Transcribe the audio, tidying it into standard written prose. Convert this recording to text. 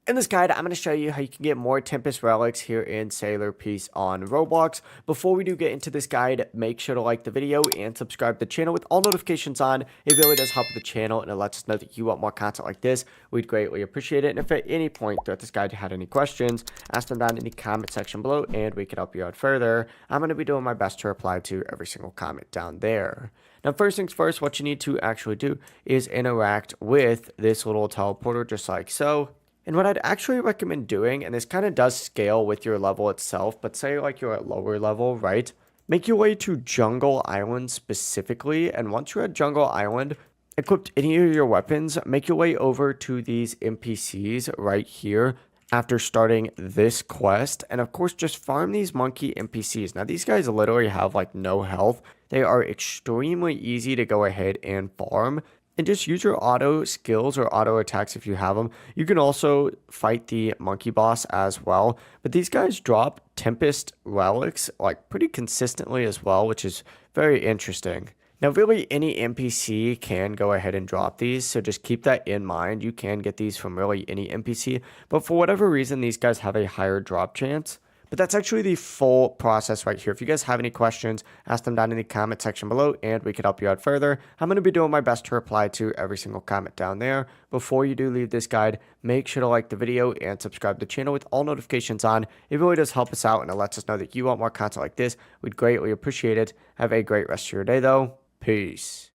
In this guide, I'm going to show you how you can get more Tempest relics here in Sailor Peace on Roblox. Before we do get into this guide, make sure to like the video and subscribe to the channel with all notifications on. It really does help the channel and it lets us know that you want more content like this. We'd greatly appreciate it. And if at any point throughout this guide you had any questions, ask them down in the comment section below and we can help you out further. I'm going to be doing my best to reply to every single comment down there. Now, first things first, what you need to actually do is interact with this little teleporter just like so. And what I'd actually recommend doing, and this kind of does scale with your level itself, but say like you're at lower level, right? Make your way to Jungle Island specifically, and once you're at Jungle Island, equip any of your weapons, make your way over to these NPCs right here after starting this quest, and of course just farm these monkey NPCs. Now these guys literally have like no health. They are extremely easy to go ahead and farm. And just use your auto skills or auto attacks if you have them. You can also fight the monkey boss as well. But these guys drop Tempest relics like pretty consistently as well, which is very interesting. Now, really, any NPC can go ahead and drop these, so just keep that in mind. You can get these from really any NPC, but for whatever reason, these guys have a higher drop chance. But that's actually the full process right here. If you guys have any questions, ask them down in the comment section below and we can help you out further. I'm going to be doing my best to reply to every single comment down there. Before you do leave this guide, make sure to like the video and subscribe to the channel with all notifications on. It really does help us out and it lets us know that you want more content like this. We'd greatly appreciate it. Have a great rest of your day though. Peace.